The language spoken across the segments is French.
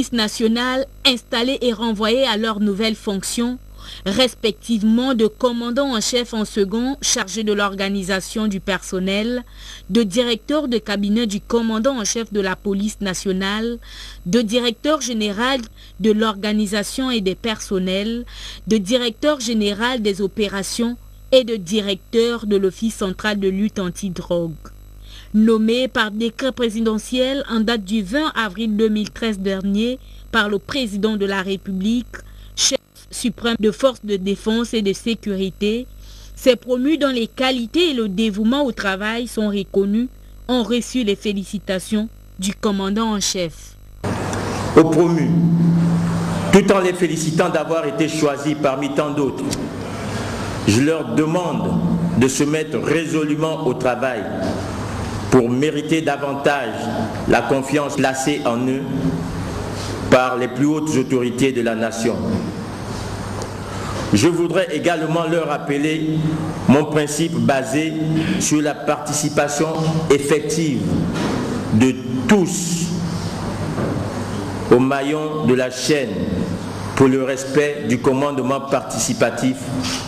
police nationale installés et renvoyés à leurs nouvelles fonctions, respectivement de commandant en chef en second chargé de l'organisation du personnel, de directeur de cabinet du commandant en chef de la police nationale, de directeur général de l'organisation et des personnels, de directeur général des opérations et de directeur de l'Office central de lutte anti-drogue. Nommé par décret présidentiel en date du 20 avril 2013 dernier par le président de la République, chef suprême de forces de défense et de sécurité, ces promus dont les qualités et le dévouement au travail sont reconnus ont reçu les félicitations du commandant en chef. Aux promus, tout en les félicitant d'avoir été choisis parmi tant d'autres, je leur demande de se mettre résolument au travail pour mériter davantage la confiance placée en eux par les plus hautes autorités de la nation. Je voudrais également leur rappeler mon principe basé sur la participation effective de tous aux maillons de la chaîne pour le respect du commandement participatif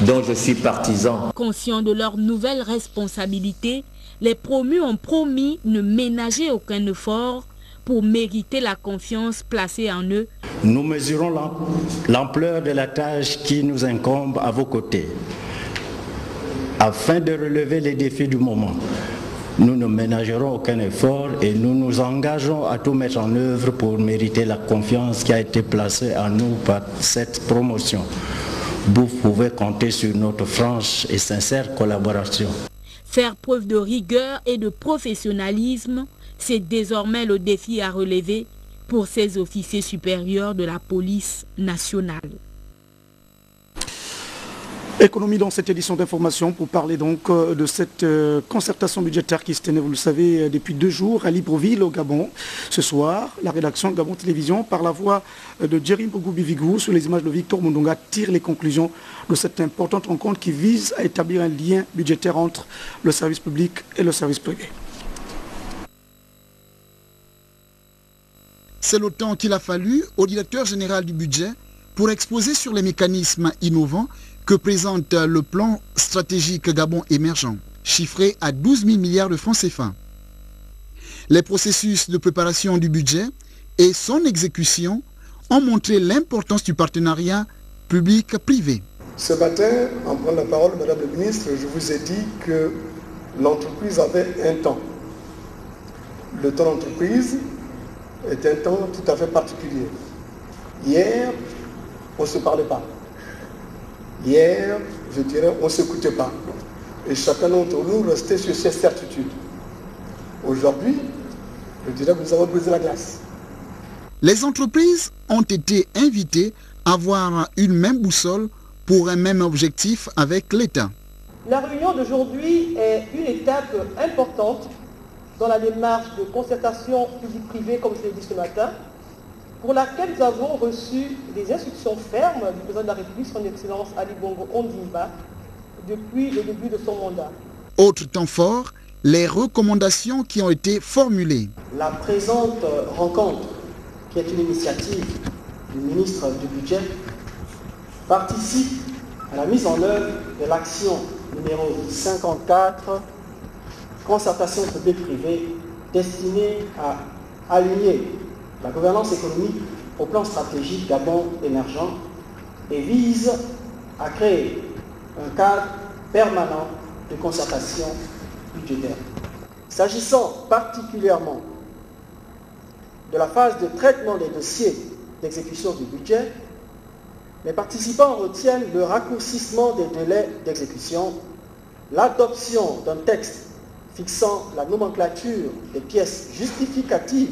dont je suis partisan. Conscients de leurs nouvelles responsabilités, les promus ont promis ne ménager aucun effort pour mériter la confiance placée en eux. Nous mesurons l'ampleur de la tâche qui nous incombe à vos côtés. Afin de relever les défis du moment, nous ne ménagerons aucun effort et nous nous engageons à tout mettre en œuvre pour mériter la confiance qui a été placée en nous par cette promotion. Vous pouvez compter sur notre franche et sincère collaboration. Faire preuve de rigueur et de professionnalisme, c'est désormais le défi à relever pour ces officiers supérieurs de la police nationale. Économie dans cette édition d'information pour parler donc de cette concertation budgétaire qui se tenait, vous le savez, depuis 2 jours à Libreville au Gabon. Ce soir, la rédaction de Gabon Télévision, par la voix de Djeri Mbogou-Bivigou, sur les images de Victor Mundonga, tire les conclusions de cette importante rencontre qui vise à établir un lien budgétaire entre le service public et le service privé. C'est le temps qu'il a fallu au directeur général du budget pour exposer sur les mécanismes innovants que présente le plan stratégique Gabon émergent, chiffré à 12 000 milliards de francs CFA. Les processus de préparation du budget et son exécution ont montré l'importance du partenariat public-privé. Ce matin, en prenant la parole, Madame le ministre, je vous ai dit que l'entreprise avait un temps. Le temps d'entreprise est un temps tout à fait particulier. Hier, on ne se parlait pas. Hier, je dirais, on ne s'écoutait pas. Et chacun d'entre nous restait sur ses certitudes. Aujourd'hui, je dirais que nous avons brisé la glace. Les entreprises ont été invitées à avoir une même boussole pour un même objectif avec l'État. La réunion d'aujourd'hui est une étape importante dans la démarche de concertation publique-privée, comme je l'ai dit ce matin, pour laquelle nous avons reçu des instructions fermes du président de la République, son Excellence Ali Bongo Ondimba, depuis le début de son mandat. Autre temps fort, les recommandations qui ont été formulées. La présente rencontre, qui est une initiative du ministre du Budget, participe à la mise en œuvre de l'action numéro 54, concertation publique-privée, destinée à aligner la gouvernance économique au plan stratégique Gabon émergent et vise à créer un cadre permanent de concertation budgétaire. S'agissant particulièrement de la phase de traitement des dossiers d'exécution du budget, les participants retiennent le raccourcissement des délais d'exécution, l'adoption d'un texte fixant la nomenclature des pièces justificatives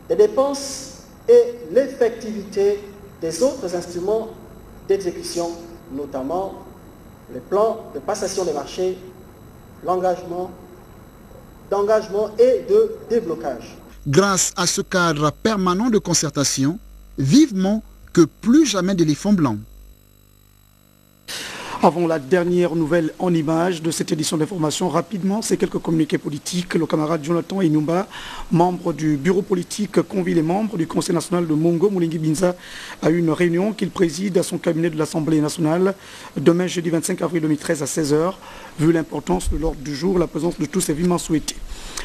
des dépenses et l'effectivité des autres instruments d'exécution, notamment les plans de passation des marchés, d'engagement et de déblocage. Grâce à ce cadre permanent de concertation, vivement que plus jamais d'éléphants blancs. Avant la dernière nouvelle en images de cette édition d'information, rapidement, c'est quelques communiqués politiques. Le camarade Jonathan Inumba, membre du bureau politique, convie les membres du Conseil national de Mongo, Moulingi Binza, à une réunion qu'il préside à son cabinet de l'Assemblée nationale demain, jeudi 25 avril 2013 à 16h. Vu l'importance de l'ordre du jour, la présence de tous est vivement souhaitée.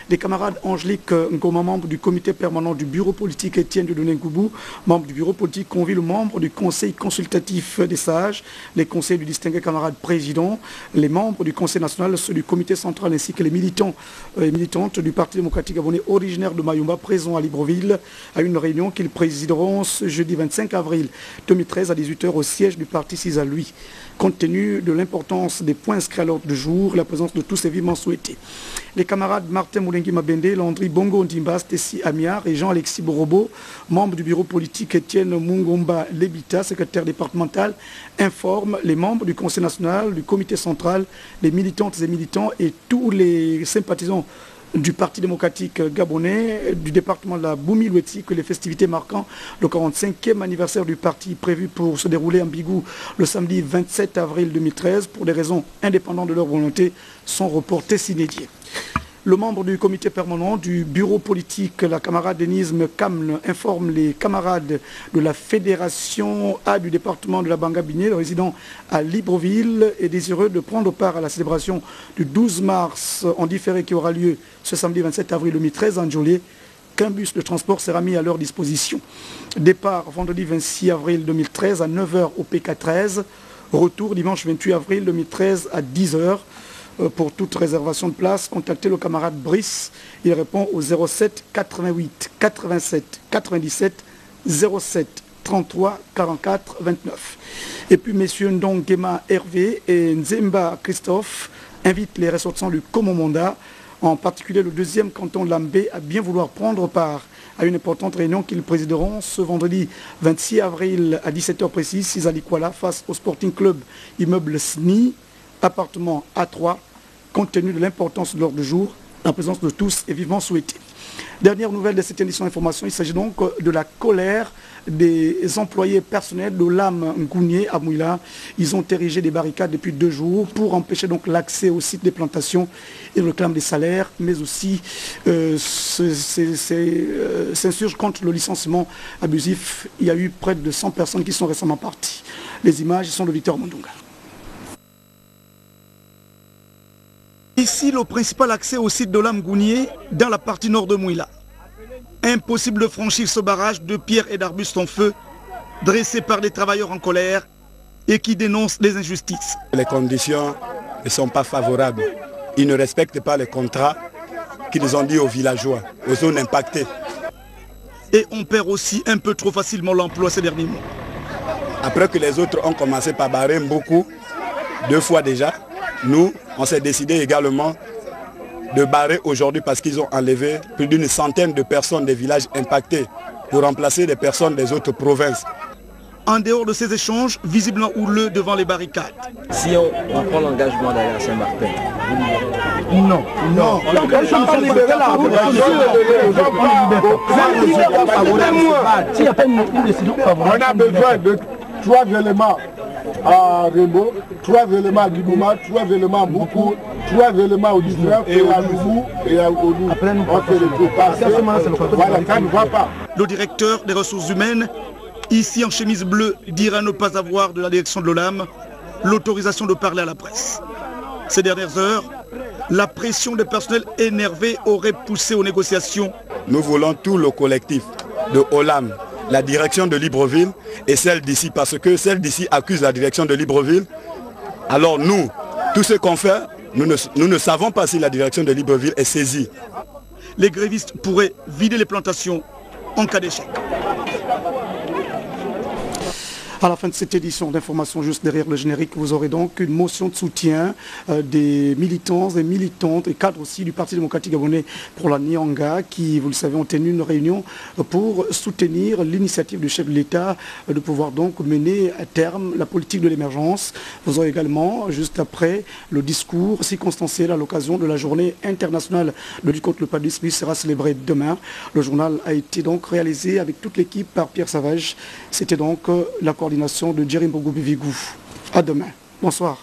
Les camarades Angélique Ngoma, membre du comité permanent du bureau politique, Étienne Dieudonné Ngoubou, membre du bureau politique, convie le membre du conseil consultatif des sages, les conseils du distingué camarade président, les membres du conseil national, ceux du comité central ainsi que les militants et militantes du Parti démocratique gabonais originaire de Mayumba présents à Libreville à une réunion qu'ils présideront ce jeudi 25 avril 2013 à 18h au siège du parti Cis-à-Lui. Compte tenu de l'importance des points inscrits à l'ordre du jour, la présence de tous est vivement souhaitée. Les camarades Martin Moulengi Mabende, Landry Bongo Ndimba, Tessie Amiar et Jean-Alexis Borobo, membres du bureau politique Étienne Mungomba Lebita, secrétaire départemental, informent les membres du Conseil national, du comité central, les militantes et militants et tous les sympathisants du Parti démocratique gabonais, du département de la Boumi-Loueti, que les festivités marquant le 45e anniversaire du parti prévu pour se dérouler en Bigou le samedi 27 avril 2013, pour des raisons indépendantes de leur volonté, sont reportées sine die. Le membre du comité permanent du bureau politique, la camarade Denise Kamn, informe les camarades de la fédération A du département de la Banga-Biné, le résident à Libreville, est désireux de prendre part à la célébration du 12 mars en différé qui aura lieu ce samedi 27 avril 2013 en Djolé, qu'un bus de transport sera mis à leur disposition. Départ vendredi 26 avril 2013 à 9h au PK13, retour dimanche 28 avril 2013 à 10h. Pour toute réservation de place, contactez le camarade Brice. Il répond au 07 88 87 97 07 33 44 29. Et puis messieurs Ndongema Hervé et Nzemba Christophe invitent les ressortissants du Komomonda, en particulier le deuxième canton de Lambé, à bien vouloir prendre part à une importante réunion qu'ils présideront ce vendredi 26 avril à 17h précise, 6 à Likwala, face au Sporting Club Immeuble SNI, appartement A3, compte tenu de l'importance de l'ordre du jour, la présence de tous est vivement souhaitée. Dernière nouvelle de cette édition d'information, il s'agit donc de la colère des employés personnels de l'AM Ngounié à Mouila. Ils ont érigé des barricades depuis 2 jours pour empêcher donc l'accès au site des plantations. Ils réclament des salaires, mais aussi s'insurgent contre le licenciement abusif. Il y a eu près de 100 personnes qui sont récemment parties. Les images sont de Victor Mondunga. Ici, le principal accès au site de l'AM Ngounié dans la partie nord de Mouila. Impossible de franchir ce barrage de pierres et d'arbustes en feu, dressé par des travailleurs en colère et qui dénoncent les injustices. Les conditions ne sont pas favorables. Ils ne respectent pas les contrats qu'ils ont dit aux villageois, aux zones impactées. Et on perd aussi un peu trop facilement l'emploi ces derniers mois. Après que les autres ont commencé par barrer beaucoup, 2 fois déjà, nous, on s'est décidé également de barrer aujourd'hui parce qu'ils ont enlevé plus d'une centaine de personnes des villages impactés pour remplacer les personnes des autres provinces. En dehors de ces échanges, visiblement houleux devant les barricades. Si on prend l'engagement d'aller à Saint-Martin, non. Ils sont pas libérés là. On a besoin de 3 éléments à Rembo, 3 éléments à Gibouma, 3 éléments à Boukou, 3 éléments au 19 et à Loubou et à Odou. On fait le tout passer. Voilà, ça ne va pas. Le directeur des ressources humaines, ici en chemise bleue, dira ne pas avoir de la direction de l'OLAM l'autorisation de parler à la presse. Ces dernières heures, la pression des personnels énervés aurait poussé aux négociations. Nous voulons tout le collectif de OLAM, la direction de Libreville et celle d'ici, parce que celle d'ici accuse la direction de Libreville. Alors nous, tout ce qu'on fait, nous ne savons pas si la direction de Libreville est saisie. Les grévistes pourraient vider les plantations en cas d'échec. À la fin de cette édition d'information, juste derrière le générique, vous aurez donc une motion de soutien des militants et militantes et cadres aussi du Parti démocratique gabonais pour la Nyanga qui, vous le savez, ont tenu une réunion pour soutenir l'initiative du chef de l'État de pouvoir donc mener à terme la politique de l'émergence. Vous aurez également, juste après, le discours circonstanciel à l'occasion de la journée internationale de lutte contre le paludisme qui sera célébrée demain. Le journal a été donc réalisé avec toute l'équipe par Pierre Savage. C'était donc la coordination de Djerim Bogo Bivigou. À demain. Bonsoir.